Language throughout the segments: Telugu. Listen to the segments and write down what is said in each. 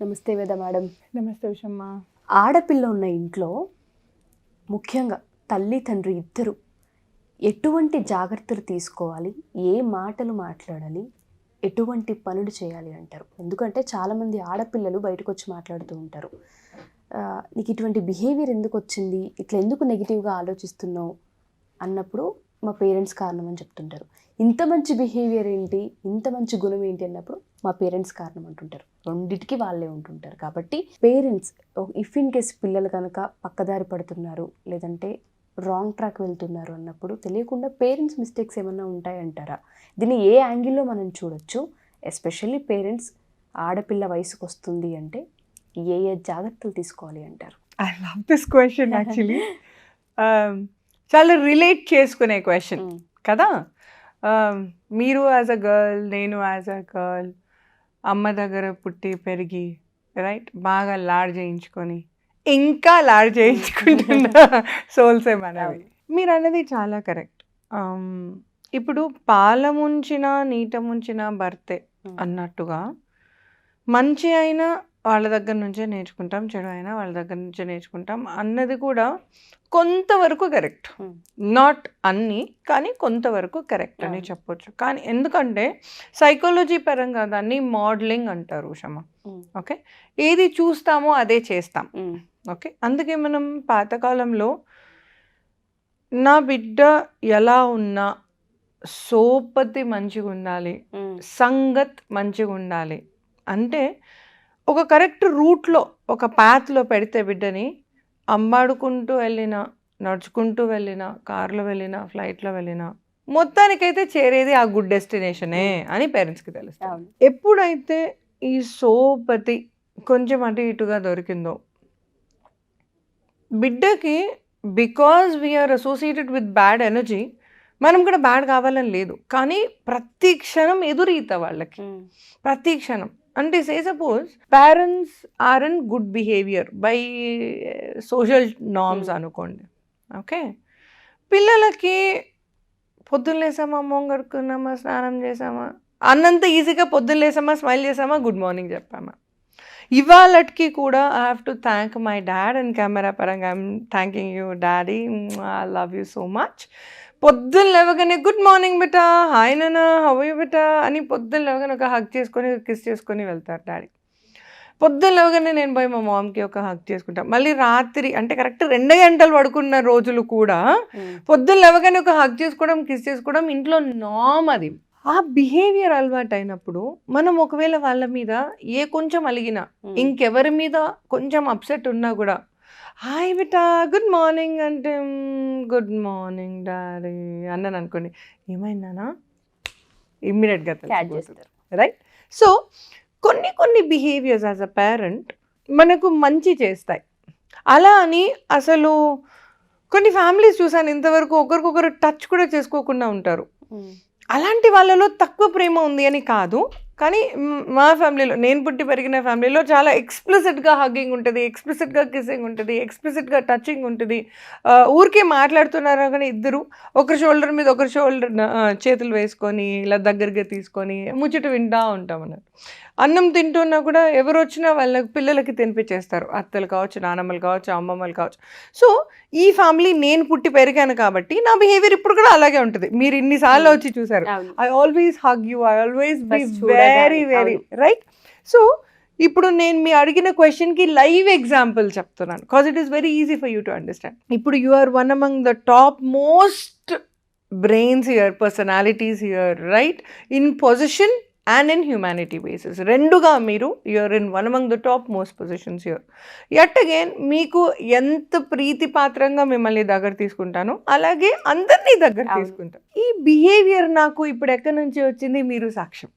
నమస్తే వేద మేడం. నమస్తే ఉషమ్మ. ఆడపిల్ల ఉన్న ఇంట్లో ముఖ్యంగా తల్లి తండ్రి ఇద్దరు ఎటువంటి జాగ్రత్తలు తీసుకోవాలి, ఏ మాటలు మాట్లాడాలి, ఎటువంటి పనులు చేయాలి అంటారు? ఎందుకంటే చాలామంది ఆడపిల్లలు బయటకు వచ్చి మాట్లాడుతూ ఉంటారు, నీకు ఇటువంటి బిహేవియర్ ఎందుకు వచ్చింది, ఇట్లా ఎందుకు నెగిటివ్గా ఆలోచిస్తున్నావు అన్నప్పుడు మా పేరెంట్స్ కారణం అని చెప్తుంటారు. ఇంత మంచి బిహేవియర్ ఏంటి, ఇంత మంచి గుణం ఏంటి అన్నప్పుడు మా పేరెంట్స్ కారణం అంటుంటారు. రెండిటికి వాళ్ళే ఉంటుంటారు. కాబట్టి పేరెంట్స్ ఇఫ్ ఇన్ కేస్ పిల్లలు కనుక పక్కదారి పడుతున్నారు, లేదంటే రాంగ్ ట్రాక్ వెళ్తున్నారు అన్నప్పుడు తెలియకుండా పేరెంట్స్ మిస్టేక్స్ ఏమన్నా ఉంటాయంటారా? దీన్ని ఏ యాంగిల్లో మనం చూడొచ్చు? ఎస్పెషల్లీ పేరెంట్స్ ఆడపిల్ల వయసుకు వస్తుంది అంటే ఏ ఏ జాగ్రత్తలు తీసుకోవాలి అంటారు? I love this question actually. చాలా రిలేట్ చేసుకునే క్వశ్చన్ కదా. మీరు యాజ్ అ గర్ల్, నేను యాజ్ అ గర్ల్, అమ్మ దగ్గర పుట్టి పెరిగి రైట్ బాగా లాడ్ చేయించుకొని ఇంకా లాడ్ చేయించుకుంటున్న సోల్సే మనవి. మీరు అన్నది చాలా కరెక్ట్. ఇప్పుడు పాల ముంచిన నీట ముంచిన భర్తే అన్నట్టుగా మంచి అయినా వాళ్ళ దగ్గర నుంచే నేర్చుకుంటాం, చెడు అయినా వాళ్ళ దగ్గర నుంచే నేర్చుకుంటాం అన్నది కూడా కొంతవరకు కరెక్ట్. నాట్ అన్నీ, కానీ కొంతవరకు కరెక్ట్ అని చెప్పొచ్చు. కానీ ఎందుకంటే సైకాలజీ పరంగా దాన్ని మోడలింగ్ అంటారు ఉషమ్మ. ఓకే, ఏది చూస్తామో అదే చేస్తాం. ఓకే, అందుకే మనం పాతకాలంలో నా బిడ్డ ఎలా ఉన్నా సోపతి మంచిగా ఉండాలి, సంగత్ మంచిగా ఉండాలి అంటే ఒక కరెక్ట్ రూట్లో, ఒక పాత్లో పెడితే బిడ్డని అంబాడుకుంటూ వెళ్ళినా, నడుచుకుంటూ వెళ్ళినా, కార్లో వెళ్ళినా, ఫ్లైట్లో వెళ్ళినా మొత్తానికైతే చేరేది ఆ గుడ్ డెస్టినేషనే అని పేరెంట్స్కి తెలుస్తుంది. ఎప్పుడైతే ఈ సోపతి కొంచెం అటు ఇటుగా దొరికిందో బిడ్డకి, because we are associated with bad energy, మనం కూడా బ్యాడ్ కావాలని లేదు, కానీ ప్రతి క్షణం ఎదురీత వాళ్ళకి, ప్రతి క్షణం. అంటే say suppose parents are in good behaviour by social norms అనుకోండి. ఓకే, పిల్లలకి పొద్దున్న లేసామా, మొహం కడుక్కున్నామా, స్నానం చేసామా అన్నంత ఈజీగా పొద్దున్న లేసామా, స్మైల్ చేసామా, గుడ్ మార్నింగ్ చెప్పామా. ఇవాళకి కూడా I have to thank my dad and camera పరంగా I'm thanking you daddy, I love you so much. పొద్దున్న లేవగానే గుడ్ మార్నింగ్ బెటా, హాయ్ నాన్న, హౌ యూ బెటా అని పొద్దున్న లేవగానే ఒక హగ్ చేసుకొని, కిస్ చేసుకొని వెళ్తారు డాడీ. పొద్దున్న లేవగానే నేను పోయి మా మామ్కి ఒక హగ్ చేసుకుంటాను. మళ్ళీ రాత్రి అంటే కరెక్ట్ 2 గంటలు పడుకున్న రోజులు కూడా పొద్దున్న లేవగానే ఒక హగ్ చేసుకోవడం, కిస్ చేసుకోవడం ఇంట్లో నామ్. అది ఆ బిహేవియర్ అలవాటు అయినప్పుడు మనం ఒకవేళ వాళ్ళ మీద ఏ కొంచెం అలిగినా, ఇంకెవరి మీద కొంచెం అప్సెట్ ఉన్నా కూడా హాయ్ బిటా, గుడ్ మార్నింగ్ అంటే గుడ్ మార్నింగ్ డాడీ అన్నాను అనుకోండి, ఏమైందానా ఇమ్మీడియట్గా తెలిసిపోతుంది, రైట్? సో కొన్ని బిహేవియర్స్ యాజ్ అ పేరెంట్ మనకు మంచి చేస్తాయి. అలా అని అసలు కొన్ని ఫ్యామిలీస్ చూసాను ఇంతవరకు ఒకరికొకరు టచ్ కూడా చేసుకోకుండా ఉంటారు. అలాంటి వాళ్ళలో తక్కువ ప్రేమ ఉంది అని కాదు, కానీ మా ఫ్యామిలీలో, నేను పుట్టి పెరిగిన ఫ్యామిలీలో చాలా ఎక్స్ప్లిసిట్గా హగ్గింగ్ ఉంటుంది, ఎక్స్ప్లిసిట్గా కిస్సింగ్ ఉంటుంది, ఎక్స్ప్లిసిట్గా టచింగ్ ఉంటుంది. ఊరికే మాట్లాడుతున్నారు కానీ ఇద్దరు ఒకరి షోల్డర్ మీద ఒకరి షోల్డర్ చేతులు వేసుకొని ఇలా దగ్గరగా తీసుకొని ముచ్చట వింటూ ఉంటాం అన్నట్టు. అన్నం తింటున్నా కూడా ఎవరు వచ్చినా వాళ్ళ పిల్లలకి తినిపించేస్తారు, అత్తలు కావచ్చు, నానమ్మలు కావచ్చు, అమ్మమ్మలు కావచ్చు. సో ఈ ఫ్యామిలీ నేను పుట్టి పెరిగాను కాబట్టి నా బిహేవియర్ ఇప్పుడు కూడా అలాగే ఉంటుంది. మీరు ఇన్నిసార్లు వచ్చి చూసారు, I always hug you, I always be very very right. So ఇప్పుడు నేను మీ అడిగిన క్వశ్చన్కి లైవ్ ఎగ్జాంపుల్ చెప్తున్నాను, cause it is very easy for you to understand. ఇప్పుడు you are one among the top most brains here, personalities here, right, in position and in humanity basis. రెండుగా మీరు you're in one among the top most positions here. Yet again మీకు ఎంత ప్రీతి పాత్రంగా మిమ్మల్ని దగ్గర తీసుకుంటాను, అలాగే అందరినీ దగ్గర తీసుకుంటాను. ఈ బిహేవియర్ నాకు ఇప్పుడు ఎక్కడి నుంచి వచ్చింది, మీరు సాక్ష్యం,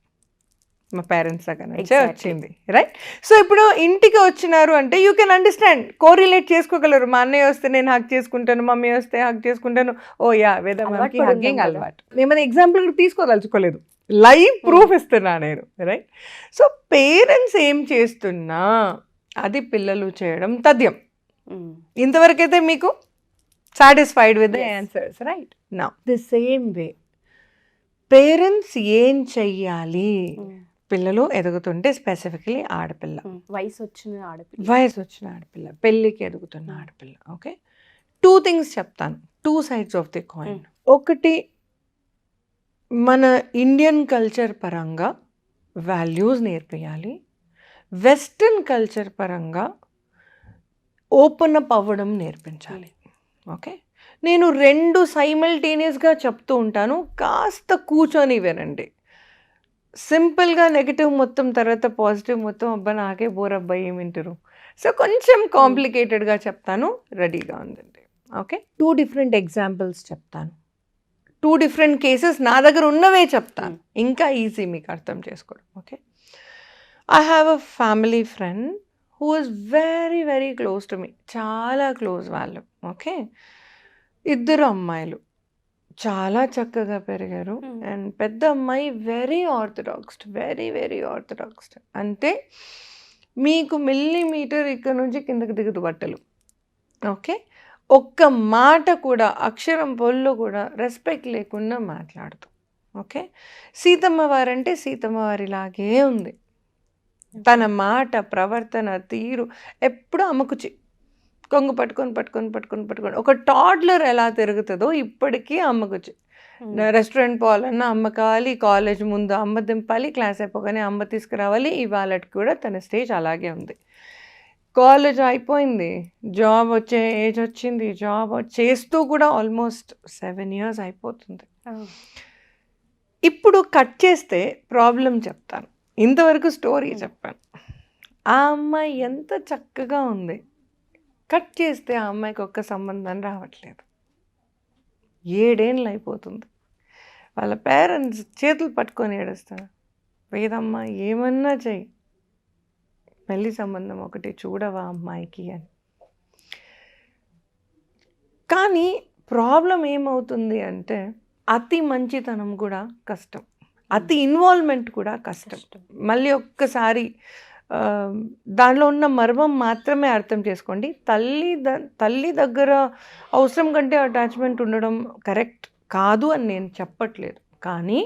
మా పేరెంట్స్ దగ్గర నుంచే వచ్చింది, రైట్? సో ఇప్పుడు ఇంటికి వచ్చినారు అంటే యూ కెన్ అండర్స్టాండ్, కోరిలేట్ చేసుకోగలరు. మా అన్నయ్య వస్తే నేను హగ్ చేసుకుంటాను, మమ్మీ వస్తే హగ్ చేసుకుంటాను, ఓ యా వేదమ్మకి హగ్గింగ్ అలవాటు. ఏమైనా ఎగ్జాంపుల్ తీసుకోదలుచుకోలేదు, లైవ్ ప్రూఫ్ ఇస్తున్నా నేను, రైట్? సో పేరెంట్స్ ఏం చేస్తున్నా అది పిల్లలు చేయడం తథ్యం. ఇంతవరకైతే మీకు satisfied with the answers, right? Now the same way parents ఏం చెయ్యాలి పిల్లలు ఎదుగుతుంటే స్పెసిఫికలీ ఆడపిల్ల, వయసు వచ్చిన ఆడపిల్ల. వయసు వచ్చిన ఆడపిల్ల, పెళ్ళికి ఎదుగుతున్న ఆడపిల్ల. ఓకే, 2 థింగ్స్ చెప్తాను, 2 సైడ్స్ ఆఫ్ ది కాయిన్. ఒకటి, మన ఇండియన్ కల్చర్ పరంగా వాల్యూస్ నేర్పియాలి, వెస్ట్రన్ కల్చర్ పరంగా ఓపెన్ అప్ అవ్వడం నేర్పించాలి. ఓకే, నేను 2 సైమల్టేనియస్గా చెప్తూ ఉంటాను, కాస్త కూర్చొని వినండి. సింపుల్గా నెగిటివ్ మొత్తం తర్వాత పాజిటివ్ మొత్తం అబ్బా నాకే బోర్ అబ్బాయి ఏమి వింటారు. సో కొంచెం కాంప్లికేటెడ్గా చెప్తాను, రెడీగా ఉందండి. ఓకే, 2 డిఫరెంట్ ఎగ్జాంపుల్స్ చెప్తాను, 2 డిఫరెంట్ కేసెస్ నా దగ్గర ఉన్నవే చెప్తాను, ఇంకా ఈజీ మీకు అర్థం చేసుకోవడం. Okay, I have a family friend who is very very close to me, చాలా క్లోజ్ వాళ్ళు. ఓకే, 2 అమ్మాయిలు చాలా చక్కగా పెరిగారు. అండ్ పెద్ద అమ్మాయి వెరీ ఆర్థడాక్స్డ్, వెరీ వెరీ ఆర్థడాక్స్డ్. అంటే మీకు మిల్లీమీటర్ ఇక్కడ నుంచి కిందకి దిగుతు బట్టలు. ఓకే, ఒక్క మాట కూడా అక్షరం పొల్లు కూడా రెస్పెక్ట్ లేకుండా మాట్లాడుతూ. ఓకే, సీతమ్మ వారంటే సీతమ్మ వారిలాగే ఉంది, తన మాట ప్రవర్తన తీరు ఎప్పుడు అమ్మకుచి కొంగు పట్టుకొని ఒక టాడ్లర్ ఎలా తిరుగుతుందో ఇప్పటికీ అమ్మకుచి. రెస్టారెంట్ పోవాలన్నా అమ్మ కావాలి, కాలేజ్ ముందు అమ్మ దింపాలి, క్లాస్ అయిపోగానే అమ్మ తీసుకురావాలి. ఇవాళకి కూడా తన స్టేజ్ అలాగే ఉంది. కాలేజ్ అయిపోయింది, జాబ్ వచ్చే ఏజ్ వచ్చింది, జాబ్ చేస్తూ కూడా ఆల్మోస్ట్ 7 years అయిపోతుంది. ఇప్పుడు కట్ చేస్తే ప్రాబ్లం చెప్తాను, ఇంతవరకు స్టోరీ చెప్పాను. ఆ అమ్మాయి ఎంత చక్కగా ఉంది, కట్ చేస్తే ఆ అమ్మాయికి ఒక్క సంబంధం రావట్లేదు. 7 ఏళ్ళు అయిపోతుంది. వాళ్ళ పేరెంట్స్ చేతులు పట్టుకొని ఏడుస్తారు, వేదమ్మ ఏమన్నా చెయ్యి, పెళ్లి సంబంధం ఒకటి చూడవా అమ్మాయికి అని. కానీ ప్రాబ్లం ఏమవుతుంది అంటే అతి మంచితనం కూడా కష్టం, అతి ఇన్వాల్వ్మెంట్ కూడా కష్టం. మళ్ళీ ఒక్కసారి దానిలో ఉన్న మర్మం మాత్రమే అర్థం చేసుకోండి. తల్లి దగ్గర అవసరం కంటే అటాచ్మెంట్ ఉండడం కరెక్ట్ కాదు అని నేను చెప్పట్లేదు, కానీ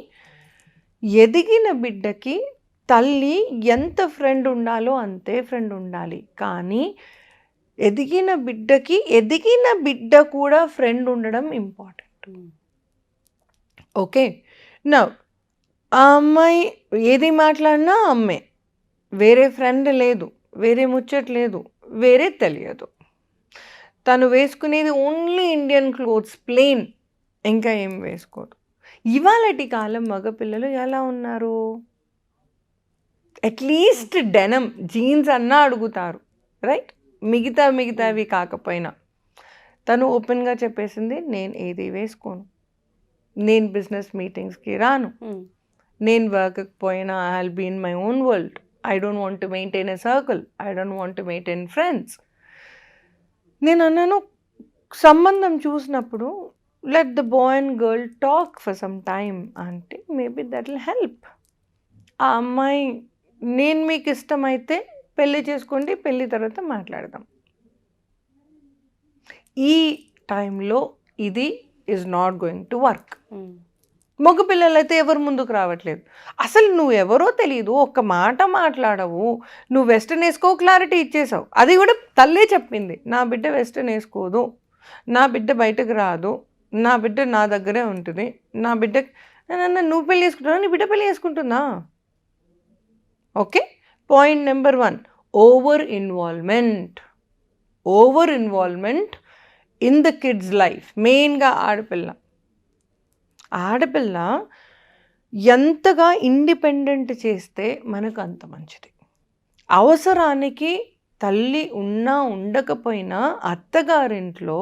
ఎదిగిన బిడ్డకి తల్లి ఎంత ఫ్రెండ్ ఉండాలో అంతే ఫ్రెండ్ ఉండాలి. కానీ ఎదిగిన బిడ్డకి ఎదిగిన బిడ్డ కూడా ఫ్రెండ్ ఉండడం ఇంపార్టెంట్. ఓకే, నా ఆ అమ్మాయి ఏది మాట్లాడినా అమ్మే, వేరే ఫ్రెండ్ లేదు, వేరే ముచ్చట లేదు, వేరే తెలియదు. తను వేసుకునేది ఓన్లీ ఇండియన్ క్లోత్స్, ప్లెయిన్, ఇంకా ఏం వేసుకోదు. ఇవాళటి కాలం మగపిల్లలు ఎలా ఉన్నారు, అట్లీస్ట్ డెనమ్ జీన్స్ అన్నా అడుగుతారు, రైట్? మిగతావి కాకపోయినా తను ఓపెన్గా చెప్పేసింది, నేను ఏది వేసుకోను, నేను బిజినెస్ మీటింగ్స్కి రాను, నేను వర్క్కి పోయినా I will be in my own world, I don't want to maintain a circle, I don't want to maintain friends. నేను అన్నాను, సంబంధం చూసినప్పుడు let the boy and girl talk for some time అంటే మేబీ దట్ విల్ హెల్ప్. ఆ అమ్మాయి నేను మీకు ఇష్టమైతే పెళ్ళి చేసుకోండి, పెళ్ళి తర్వాత మాట్లాడదాం. ఈ టైంలో ఇది is not going to work. మగపిల్లలైతే ఎవరు ముందుకు రావట్లేదు, అసలు నువ్వెవరో తెలియదు, ఒక్క మాట మాట్లాడవు, నువ్వు వెస్ట్రన్ వేసుకో, క్లారిటీ ఇచ్చేసావు. అది కూడా తల్లే చెప్పింది, నా బిడ్డ వెస్ట్రన్ వేసుకోదు, నా బిడ్డ బయటకు రాదు, నా బిడ్డ నా దగ్గరే ఉంటుంది, నా బిడ్డ నువ్వు పెళ్ళి చేసుకుంటున్నా, నీ బిడ్డ పెళ్ళి చేసుకుంటుందా? Okay, point number 1, over involvement in the kids life. మెయిన్గా ఆడపిల్ల ఎంతగా ఇండిపెండెంట్ చేస్తే మనకు అంత మంచిది. అవసరానికి తల్లి ఉన్నా ఉండకపోయినా అత్తగారింట్లో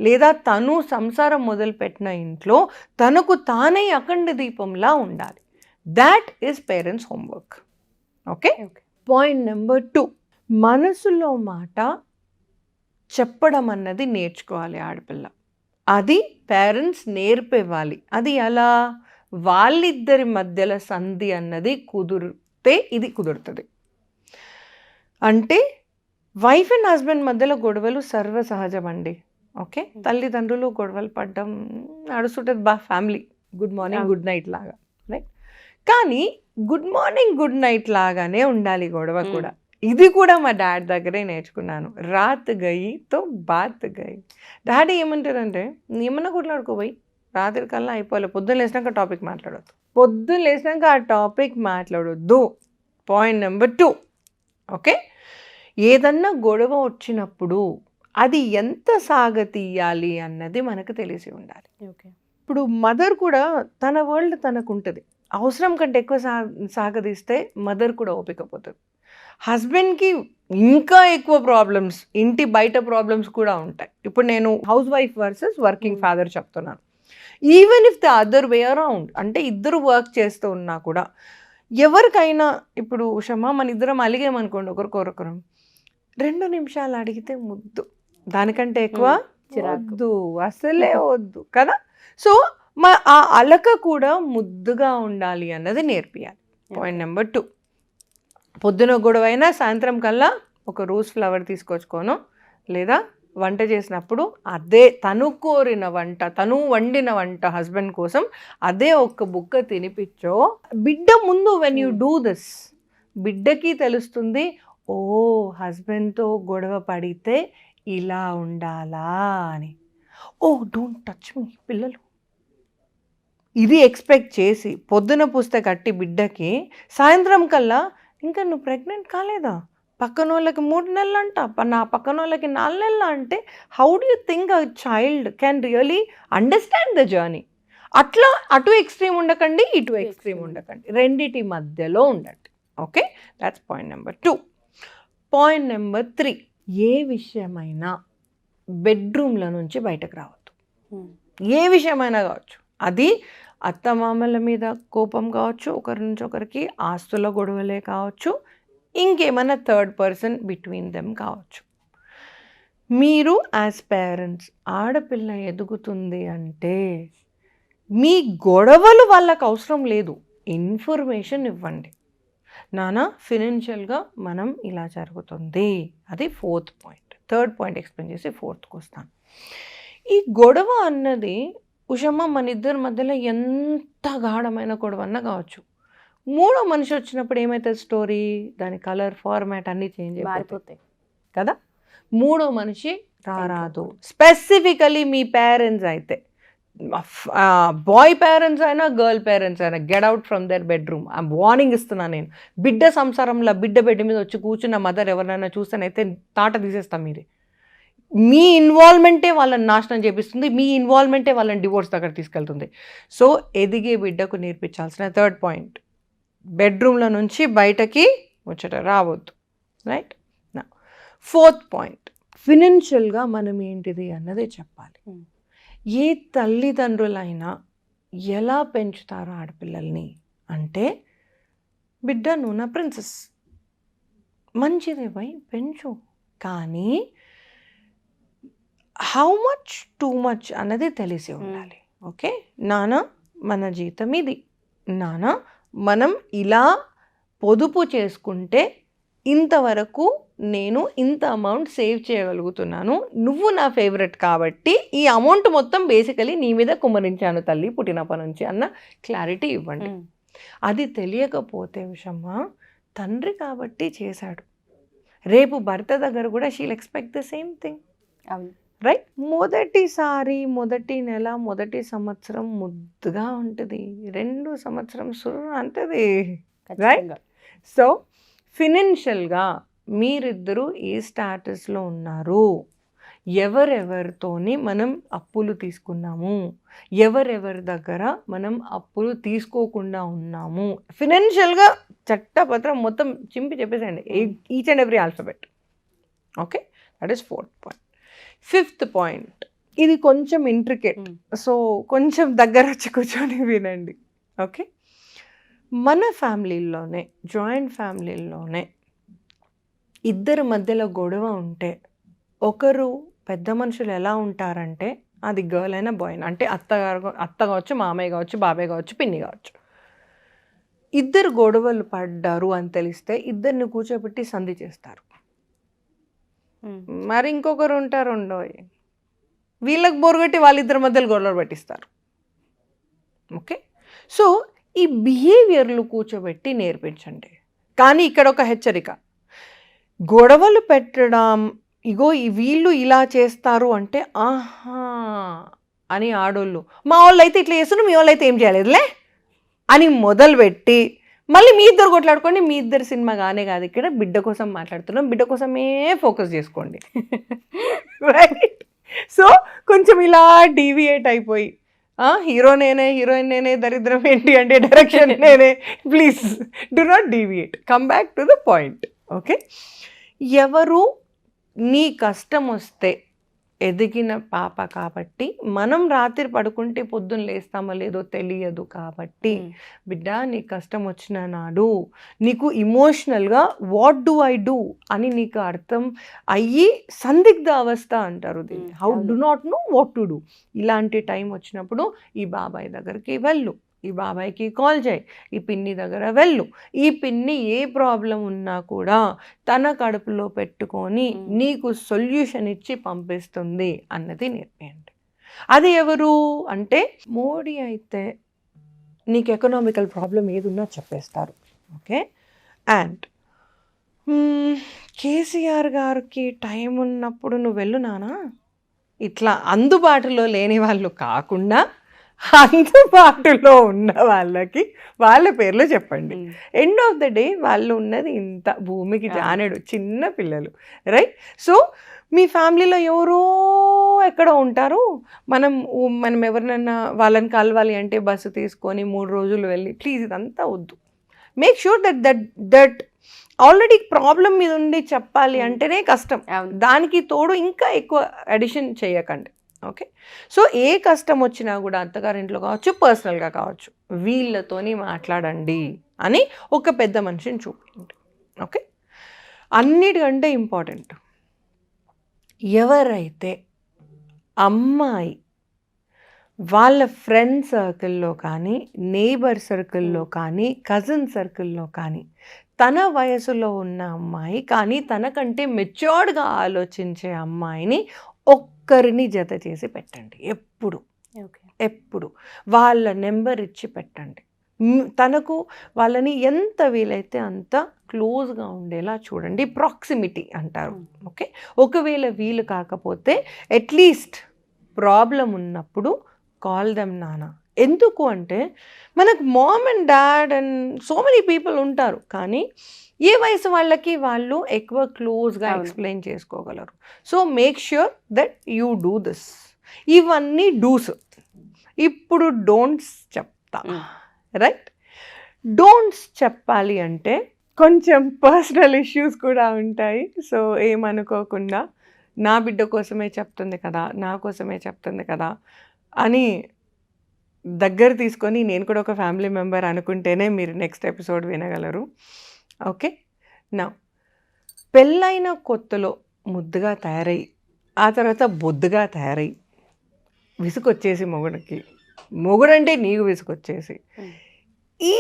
లేదా తను సంసారం మొదలుపెట్టిన ఇంట్లో తనకు తానే అఖండ దీపంలా ఉండాలి. That is parents homework. Okay, point number 2, మనసులో మాట చెప్పడం అన్నది నేర్చుకోవాలి ఆడపిల్ల. అది పేరెంట్స్ నేర్పివ్వాలి. అది ఎలా? వాళ్ళిద్దరి మధ్యలో సంధి అన్నది కుదిరితే ఇది కుదురుతుంది. అంటే వైఫ్ అండ్ హస్బెండ్ మధ్యలో గొడవలు సర్వసహజం అండి. ఓకే, తల్లిదండ్రులు గొడవలు పడ్డం నడుస్తుంటుంది, family good morning good night లాగా, రైట్? కానీ గుడ్ మార్నింగ్ గుడ్ నైట్ లాగానే ఉండాలి గొడవ కూడా. ఇది కూడా మా డాడ్ దగ్గరే నేర్చుకున్నాను. రాత్ గయితో బాత్ గయి. డాడీ ఏమంటారంటే, ఏమన్నా కొట్లాడుకోబోయి రాత్రి కల్లా అయిపోలే, పొద్దున్న లేసినాక టాపిక్ మాట్లాడొద్దు, పొద్దున్న లేసినాక ఆ టాపిక్ మాట్లాడొద్దు. Point number 2. ఓకే, ఏదన్నా గొడవ వచ్చినప్పుడు అది ఎంత సాగతీయాలి అన్నది మనకు తెలిసి ఉండాలి. ఓకే, ఇప్పుడు మదర్ కూడా తన వరల్డ్ తనకు ఉంటుంది. అవసరం కంటే ఎక్కువ సాగదీస్తే మదర్ కూడా ఓపికపోతుంది. హస్బెండ్కి ఇంకా ఎక్కువ ప్రాబ్లమ్స్, ఇంటి బయట ప్రాబ్లమ్స్ కూడా ఉంటాయి. ఇప్పుడు నేను housewife versus working father చెప్తున్నాను. Even if the other way around, అంటే ఇద్దరు వర్క్ చేస్తూ ఉన్నా కూడా ఎవరికైనా, ఇప్పుడు ఉషమ్మ మన ఇద్దరం అలిగేమనుకోండి ఒకరికొరకరం, 2 నిమిషాలు అడిగితే ముద్దు, దానికంటే ఎక్కువ వద్దు, అసలే వద్దు కదా. సో ఆ అలక కూడా ముద్దుగా ఉండాలి అన్నది నేర్పియాలి. పాయింట్ నెంబర్ 2, పొద్దున గొడవైనా సాయంత్రం కల్లా ఒక రోజ్ ఫ్లవర్ తీసుకొచ్చుకోను, లేదా వంట చేసినప్పుడు అదే తను కోరిన వంట, తను వండిన వంట హస్బెండ్ కోసం అదే ఒక్క బుక్క తినిపించో. బిడ్డ ముందు వెన్ యూ డూ దిస్, బిడ్డకి తెలుస్తుంది, ఓ హస్బెండ్తో గొడవ పడితే ఇలా ఉండాలా అని. ఓ డోంట్ టచ్ మీ పిల్లలు, ఇది ఎక్స్పెక్ట్ చేసి పొద్దున పుస్తే కట్టి బిడ్డకి సాయంత్రం కల్లా, ఇంకా నువ్వు ప్రెగ్నెంట్ కాలేదా, పక్కన వాళ్ళకి 3 నెలలు అంట, నా పక్కన వాళ్ళకి 4 నెలలు అంటే, how do you think a child can really understand the journey? అట్లా అటు ఎక్స్ట్రీమ్ ఉండకండి, ఇటు ఎక్స్ట్రీమ్ ఉండకండి, రెండిటి మధ్యలో ఉండండి. Okay, that's point number 2. Point number 3, ఏ విషయమైనా బెడ్రూమ్ల నుంచి బయటకు రావద్దు. ఏ విషయమైనా కావచ్చు, అది అత్తమామల మీద కోపం కావచ్చు, ఒకరి నుంచి ఒకరికి ఆస్తుల గొడవలే కావచ్చు, ఇంకేమైనా థర్డ్ పర్సన్ బిట్వీన్ దెమ్ కావచ్చు. మీరు యాజ్ పేరెంట్స్, ఆడపిల్ల ఎదుగుతుంది అంటే మీ గొడవలు వాళ్ళకు అవసరం లేదు, ఇన్ఫర్మేషన్ ఇవ్వండి. నాన్న ఫినాన్షియల్గా మనం ఇలా జరుగుతుంది, అది 4th point. 3rd point explain చేసి 4thకు వస్తాను. ఈ గొడవ అన్నది ఉషమ్మ మన ఇద్దరి మధ్యలో ఎంత గాఢమైన గొడవ అన్నా కావచ్చు, 3వ మనిషి వచ్చినప్పుడు ఏమవుతుంది స్టోరీ, దాని కలర్ ఫార్మాట్ అన్నీ చేంజ్ అయిపోతాయి కదా. 3వ మనిషి రారాదు. స్పెసిఫికలీ మీ పేరెంట్స్ అయితే, బాయ్ పేరెంట్స్ అయినా గర్ల్ పేరెంట్స్ అయినా, get out from their bedroom. ఆ వార్నింగ్ ఇస్తున్నాను నేను. బిడ్డ సంసారంలో బిడ్డ బెడ్ మీద వచ్చి కూర్చున్న మదర్ ఎవరైనా చూస్తేనైతే తాట తీసేస్తాం. మీరే, మీ ఇన్వాల్వ్మెంటే వాళ్ళని నాశనం చేపిస్తుంది, మీ ఇన్వాల్వ్మెంటే వాళ్ళని డివోర్స్ దగ్గర తీసుకెళ్తుంది. సో ఎదిగే బిడ్డకు నేర్పించాల్సిన 3rd పాయింట్, బెడ్రూమ్ల నుంచి బయటకి ముచ్చట రావద్దు. రైట్ నా 4th పాయింట్, ఫినాన్షియల్గా మనం ఏంటిది అన్నది చెప్పాలి. ఏ తల్లిదండ్రులైనా ఎలా పెంచుతారో ఆడపిల్లల్ని అంటే, బిడ్డ నువ్వు నా ప్రిన్సెస్, మంచిదే పోయి పెంచు, కానీ హౌ మచ్ టూ మచ్ అన్నది తెలిసి ఉండాలి. ఓకే, నాన్న మన జీతం ఇది, నాన్న మనం ఇలా పొదుపు చేసుకుంటే ఇంతవరకు నేను ఇంత అమౌంట్ సేవ్ చేయగలుగుతున్నాను, నువ్వు నా ఫేవరెట్ కాబట్టి ఈ అమౌంట్ మొత్తం బేసికలీ నీ మీద కుమ్మరించాను తల్లి పుట్టినప్పటి నుంచి అన్న క్లారిటీ ఇవ్వండి. అది తెలియకపోతే విషమ్మ, తండ్రి కాబట్టి చేశాడు, రేపు భర్త దగ్గర కూడా she'll expect the same thing. Right, మొదటిసారి మొదటి నెల మొదటి సంవత్సరం ముద్దుగా ఉంటుంది, 2 సంవత్సరం సుర్రు అంటది. రైట్, సో ఫినాన్షియల్గా మీరిద్దరూ ఏ స్టాటస్లో ఉన్నారు, ఎవరెవరితోని మనం అప్పులు తీసుకున్నాము, ఎవరెవరి దగ్గర మనం అప్పులు తీసుకోకుండా ఉన్నాము, ఫినాన్షియల్గా చట్టపత్రం మొత్తం చింపి చెప్పేసేయండి, each and every alphabet. Okay, that is 4th point. 5th point, ఇది కొంచెం ఇంట్రికేట్, సో కొంచెం దగ్గర వచ్చి కూర్చొని వినండి. ఓకే, మన ఫ్యామిలీలోనే, జాయింట్ ఫ్యామిలీలోనే ఇద్దరి మధ్యలో గొడవ ఉంటే, ఒకరు పెద్ద మనుషులు ఎలా ఉంటారంటే, అది గర్ల్ అయినా బాయ్ అయినా, అంటే అత్త కావచ్చు, మామయ్య కావచ్చు, బాబాయ్ కావచ్చు, పిన్ని కావచ్చు, ఇద్దరు గొడవలు పడ్డారు అని తెలిస్తే ఇద్దరిని కూర్చోబెట్టి సంధి చేస్తారు. మరి ఇంకొకరు ఉంటారు ఉండోయ్, వీళ్ళకి బోరుగట్టి వాళ్ళిద్దరి మధ్యలో గొడవలు పట్టిస్తారు. ఓకే, సో ఈ బిహేవియర్లు కూర్చోబెట్టి నేర్పించండి. కానీ ఇక్కడ ఒక హెచ్చరిక, గొడవలు పెట్టడం, ఇగో వీళ్ళు ఇలా చేస్తారు అంటే ఆహా అని ఆడోళ్ళు, మా వాళ్ళు అయితే ఇట్లా చేస్తున్నారు, మీ వాళ్ళు అయితే ఏం చేయలేదులే అని మొదలుపెట్టి మళ్ళీ మీ ఇద్దరు కొట్లాడుకోండి. మీ ఇద్దరు సినిమా కానే కాదు, ఇక్కడ బిడ్డ కోసం మాట్లాడుతున్నాం, బిడ్డ కోసమే ఫోకస్ చేసుకోండి. రైట్? సో కొంచెం ఇలా డీవియేట్ అయిపోయి హీరో నేనే, హీరోయిన్ నేనే, దరిద్రం ఏంటి అంటే డైరెక్షన్ నేనే, please do not deviate, come back to the point. Okay, ఎవరు నీ కష్టం వస్తే ఎదిగిన పాప కాబట్టి, మనం రాత్రి పడుకుంటే పొద్దున్న లేస్తామో లేదో తెలియదు కాబట్టి, బిడ్డ నీ కష్టం వచ్చిన నాడు నీకు ఇమోషనల్గా వాట్ డూ ఐ డూ అని నీకు అర్థం అయ్యి, సందిగ్ధ అవస్థ అంటారు దీన్ని, how do not know what to do. ఇలాంటి టైం వచ్చినప్పుడు ఈ బాబాయ్ దగ్గరికి వెళ్ళు, ఈ బాబాయ్కి కాల్ చేయి, ఈ పిన్ని దగ్గర వెళ్ళు. ఈ పిన్ని ఏ ప్రాబ్లం ఉన్నా కూడా తన కడుపులో పెట్టుకొని నీకు సొల్యూషన్ ఇచ్చి పంపిస్తుంది అన్నది నేర్పేయండి. అది ఎవరు అంటే, మోడీ అయితే నీకు ఎకనామికల్ ప్రాబ్లం ఏదున్నా చెప్పేస్తారు. ఓకే, అండ్ కేసీఆర్ గారికి టైం ఉన్నప్పుడు నువ్వు వెళ్ళు నానా, ఇట్లా అందుబాటులో లేని వాళ్ళు కాకుండా అందుబాటులో ఉన్న వాళ్ళకి వాళ్ళ పేర్లు చెప్పండి. ఎండ్ ఆఫ్ ద డే వాళ్ళు ఉన్నది ఇంత భూమికి జానెడు చిన్న పిల్లలు, రైట్? సో మీ ఫ్యామిలీలో ఎవరో ఎక్కడో ఉంటారు, మనం ఎవరినైనా వాళ్ళని కలవాలి అంటే బస్సు తీసుకొని 3 రోజులు వెళ్ళి, ప్లీజ్ ఇదంతా వద్దు. Make sure that already problem మీద ఉండి చెప్పాలి అంటేనే కష్టం, దానికి తోడు ఇంకా ఎక్కువ అడిషన్ చేయకండి. ఓకే, సో ఏ కష్టం వచ్చినా కూడా అత్తగారింట్లో కావచ్చు, పర్సనల్గా కావచ్చు, వీళ్ళతోని మాట్లాడండి అని ఒక పెద్ద మనిషిని చూపించండి. ఓకే, అన్నిటికంటే ఇంపార్టెంట్, ఎవరైతే అమ్మాయి వాళ్ళ ఫ్రెండ్ సర్కిల్లో కానీ, నేబర్ సర్కిల్లో కానీ, కజిన్ సర్కిల్లో కానీ, తన వయసులో ఉన్న అమ్మాయి కానీ తనకంటే మెచ్యూర్డ్గా ఆలోచించే అమ్మాయిని ఒక్కరిని జత చేసి పెట్టండి. ఎప్పుడు వాళ్ళ నెంబర్ ఇచ్చి పెట్టండి. తనకు వాళ్ళని ఎంత వీలైతే అంత క్లోజ్గా ఉండేలా చూడండి, ప్రాక్సిమిటీ అంటారు. ఓకే, ఒకవేళ వీలు కాకపోతే అట్లీస్ట్ ప్రాబ్లం ఉన్నప్పుడు కాల్ దెమ్ నానా. ఎందుకు అంటే మనకు mom and dad and so many people ఉంటారు, కానీ ఏ వయసు వాళ్ళకి వాళ్ళు ఎక్కువ క్లోజ్గా ఎక్స్ప్లెయిన్ చేసుకోగలరు. So make sure that you do this. ఇవన్నీ డూస్. ఇప్పుడు డోంట్స్ చెప్తా, రైట్? డోంట్స్ చెప్పాలి అంటే కొంచెం పర్సనల్ ఇష్యూస్ కూడా ఉంటాయి. సో ఏమనుకోకుండా, నా బిడ్డ కోసమే చెప్తుంది కదా, నా కోసమే చెప్తుంది కదా అని దగ్గర తీసుకొని, నేను కూడా ఒక ఫ్యామిలీ మెంబర్ అనుకుంటేనే మీరు నెక్స్ట్ ఎపిసోడ్ వినగలరు. ఓకే, నా పెళ్ళైన కొత్తలో ముద్దుగా తయారై, ఆ తర్వాత బొద్దుగా తయారై, విసుకొచ్చేసి మొగుడంటే నీకు విసుకొచ్చేసి, ఈ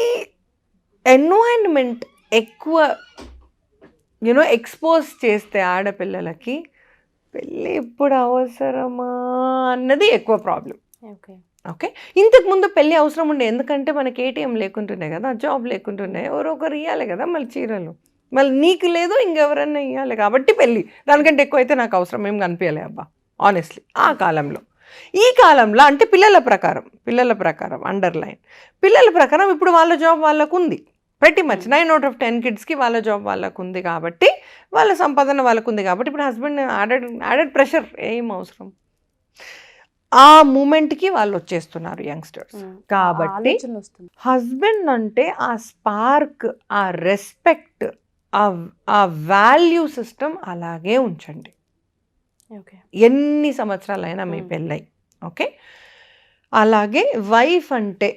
ఎన్వైరన్మెంట్ ఎక్కువ ఎక్స్పోజ్ చేస్తే ఆడపిల్లలకి పెళ్ళి ఇప్పుడు అవసరమా అన్నది ఎక్కువ ప్రాబ్లం. ఓకే, ఇంతకుముందు పెళ్ళి అవసరం ఉండే, ఎందుకంటే మనకి ఏటీఎం లేకుంటున్నాయి కదా, జాబ్ లేకుంటున్నాయి, ఎవరో ఒకరు ఇవ్వాలి కదా మళ్ళీ చీరలు, మళ్ళీ నీకు లేదు ఇంకెవరన్నా ఇవ్వాలి కాబట్టి పెళ్ళి. దానికంటే ఎక్కువ అయితే నాకు అవసరం ఏం కనిపించలే అబ్బా, ఆనెస్ట్లీ. ఆ కాలంలో, ఈ కాలంలో అంటే పిల్లల ప్రకారం అండర్లైన్ పిల్లల ప్రకారం ఇప్పుడు వాళ్ళ జాబ్ వాళ్ళకు ఉంది. ప్రతి మచ్ 9 out of 10 కిడ్స్కి వాళ్ళ జాబ్ వాళ్ళకు ఉంది కాబట్టి, వాళ్ళ సంపాదన వాళ్ళకు ఉంది కాబట్టి, ఇప్పుడు హస్బెండ్ యాడెడ్ ప్రెషర్ ఏం అవసరం, ఆ మూమెంట్కి వాళ్ళు వచ్చేస్తున్నారు యంగ్స్టర్స్. కాబట్టి హస్బెండ్ అంటే ఆ స్పార్క్, ఆ రెస్పెక్ట్, ఆ వాల్యూ సిస్టమ్ అలాగే ఉంచండి, ఎన్ని సంవత్సరాలైనా మీ పెళ్ళై. ఓకే, అలాగే వైఫ్ అంటే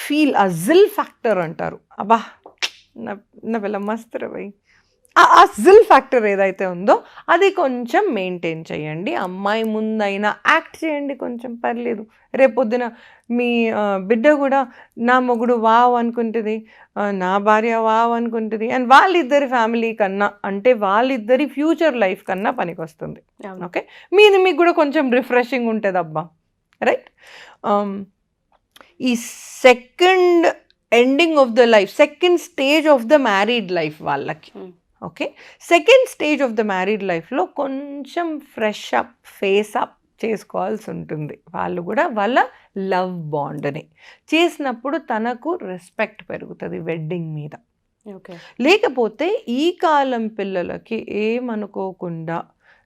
ఫీల్, ఆ జిల్ ఫ్యాక్టర్ అంటారు, అబ్బా నా పిల్ల మస్తు రే భయ్, ఆ జిల్ ఫ్యాక్టర్ ఏదైతే ఉందో అది కొంచెం మెయింటైన్ చేయండి. అమ్మాయి ముందైనా యాక్ట్ చేయండి కొంచెం, పర్లేదు. రేపొద్దున మీ బిడ్డ కూడా నా మొగుడు వావ్ అనుకుంటుంది, నా భార్య వావ్ అనుకుంటుంది, అండ్ వాళ్ళిద్దరి ఫ్యామిలీ కన్నా, అంటే వాళ్ళిద్దరి ఫ్యూచర్ లైఫ్ కన్నా పనికి వస్తుంది. ఓకే, మీకు కూడా కొంచెం రిఫ్రెషింగ్ ఉంటుంది అబ్బా, రైట్? ఈ second ending of the life, second stage of the married life వాళ్ళకి. Okay, second stage of the married లైఫ్లో కొంచెం ఫ్రెష్ అప్, ఫేస్ అప్ చేసుకోవాల్సి ఉంటుంది. వాళ్ళు కూడా వాళ్ళ లవ్ బాండ్ని చేసినప్పుడు తనకు రెస్పెక్ట్ పెరుగుతుంది వెడ్డింగ్ మీద. ఓకే, లేకపోతే ఈ కాలం పిల్లలకి ఏమనుకోకుండా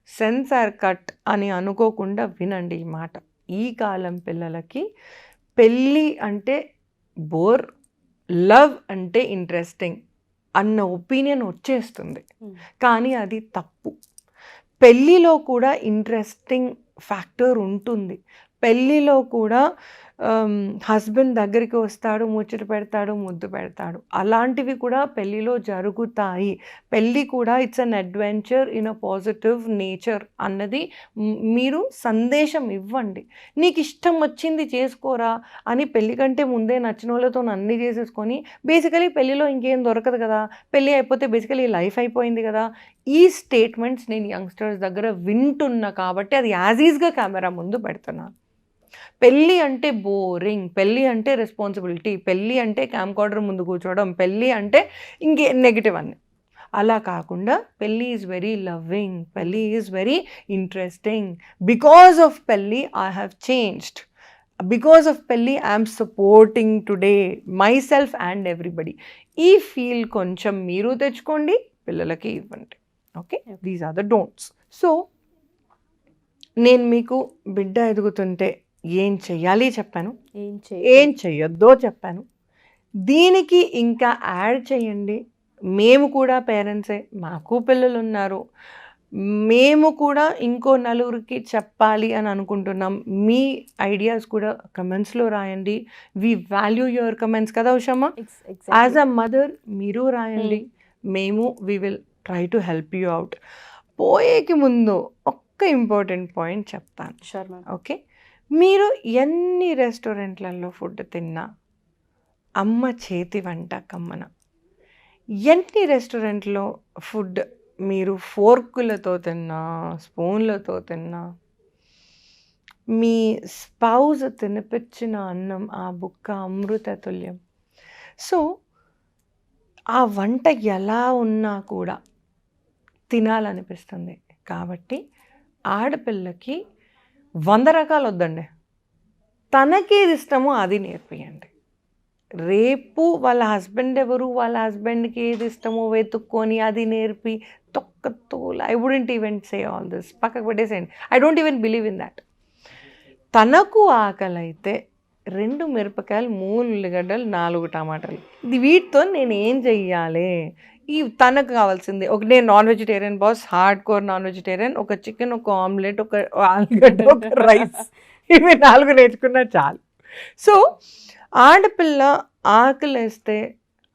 సెన్సార్ కట్ అని అనుకోకుండా వినండి ఈ మాట. ఈ కాలం పిల్లలకి పెళ్ళి అంటే బోర్, లవ్ అంటే ఇంట్రెస్టింగ్ అన్న ఒపీనియన్ వచ్చేస్తుంది. కానీ అది తప్పు. పెళ్ళిలో కూడా ఇంట్రెస్టింగ్ ఫ్యాక్టర్ ఉంటుంది. పెళ్ళిలో కూడా హస్బెండ్ దగ్గరికి వస్తాడు, ముచ్చట పెడతాడు, ముద్దు పెడతాడు, అలాంటివి కూడా పెళ్ళిలో జరుగుతాయి. పెళ్ళి కూడా it's an adventure in a positive nature అన్నది మీరు సందేశం ఇవ్వండి. నీకు ఇష్టం వచ్చింది చేసుకోరా అని పెళ్ళి కంటే ముందే నచ్చిన వాళ్ళతో అన్నీ చేసేసుకొని బేసికలీ పెళ్ళిలో ఇంకేం దొరకదు కదా, పెళ్ళి అయిపోతే బేసికలీ లైఫ్ అయిపోయింది కదా. ఈ స్టేట్మెంట్స్ నేను యంగ్స్టర్స్ దగ్గర వింటున్నా కాబట్టి అది యాజ్ ఈజ్గా కెమెరా ముందు పెడుతున్నాను. పెళ్ళి అంటే బోరింగ్, పెళ్ళి అంటే రెస్పాన్సిబిలిటీ, పెళ్ళి అంటే క్యామ్కార్డర్ ముందు కూర్చోవడం, పెళ్ళి అంటే ఇంకే నెగిటివ్ అన్నీ. అలా కాకుండా పెళ్ళి ఈజ్ వెరీ లవ్వింగ్, పెళ్ళి is very interesting. Because of పెళ్ళి I have changed, because of పెళ్ళి I'm supporting today myself and everybody. ఈ ఫీల్ కొంచెం మీరు తెచ్చుకోండి, పిల్లలకి ఇవ్వండి. Okay, these are the don'ts. So నేను మీకు బిడ్డ ఎదుగుతుంటే ఏం చెయ్యాలి చెప్పాను, ఏం చెయ్యొద్దో చెప్పాను. దీనికి ఇంకా యాడ్ చేయండి, మేము కూడా పేరెంట్సే, మాకు పిల్లలు ఉన్నారు, మేము కూడా ఇంకో నలుగురికి చెప్పాలి అని అనుకుంటున్నాం. మీ ఐడియాస్ కూడా కమెంట్స్లో రాయండి. వి వాల్యూ యువర్ కమెంట్స్ కదా ఉషమ్మ. యాజ్ అ మదర్ మీరు రాయండి, మేము we will try to help you out. పోయేకి ముందు ఒక్క ఇంపార్టెంట్ పాయింట్ చెప్తాను. Sure ma'am. ఓకే, మీరు ఎన్ని రెస్టారెంట్లలో ఫుడ్ తిన్నా అమ్మ చేతి వంట కమ్మన. ఎన్ని రెస్టారెంట్లో ఫుడ్ మీరు ఫోర్కులతో తిన్నా, స్పూన్లతో తిన్నా, మీ స్పౌజ్ తినిపించిన అన్నం ఆ బుక్క అమృత తుల్యం. సో ఆ వంట ఎలా ఉన్నా కూడా తినాలనిపిస్తుంది. కాబట్టి ఆడపిల్లకి 100 రకాలు వద్దండి, తనకేది ఇష్టమో అది నేర్పియండి. రేపు వాళ్ళ హస్బెండ్ ఎవరు, వాళ్ళ హస్బెండ్కి ఏది ఇష్టమో వెతుక్కొని అది నేర్పి తొక్కతోల I wouldn't even say all this, పక్కకు పెట్టేసేయండి. I don't even believe in that. తనకు ఆకలి అయితే 2 మిరపకాయలు, 3 ఉల్లిగడ్డలు, 4 టమాటాలు, వీటితో నేను ఏం చెయ్యాలి? ఈ తనకు కావాల్సింది ఒక, నేను non vegetarian boss, hard core non vegetarian, ఒక చికెన్, ఒక ఆమ్లెట్, ఒక ఆలుగడ్డ, ఒక రైస్, ఇవి 4 నేర్చుకున్నా చాలు. సో ఆడపిల్ల ఆకలేస్తే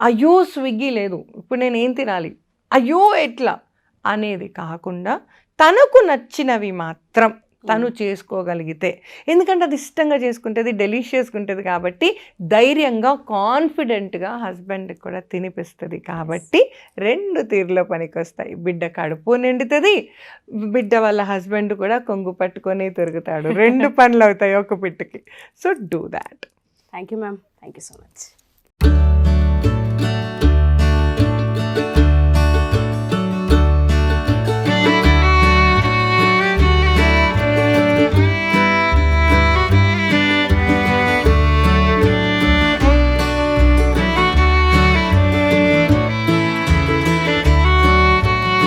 అయ్యో స్విగ్గీ లేదు, ఇప్పుడు నేను ఏం తినాలి, అయ్యో ఎట్లా అనేది కాకుండా తనకు నచ్చినవి మాత్రం తను చేసుకోగలిగితే, ఎందుకంటే అది ఇష్టంగా చేసుకుంటుంది, డెలిషియస్గా ఉంటుంది కాబట్టి ధైర్యంగా కాన్ఫిడెంట్గా హస్బెండ్కి కూడా తినిపిస్తుంది. కాబట్టి 2 తీరులో పనికి వస్తాయి. బిడ్డ కడుపు నిండుతుంది, బిడ్డ వాళ్ళ హస్బెండ్ కూడా కొంగు పట్టుకొని తిరుగుతాడు. 2 పనులు అవుతాయి ఒక పిట్టుకి. So do that. Thank you ma'am, thank you so much.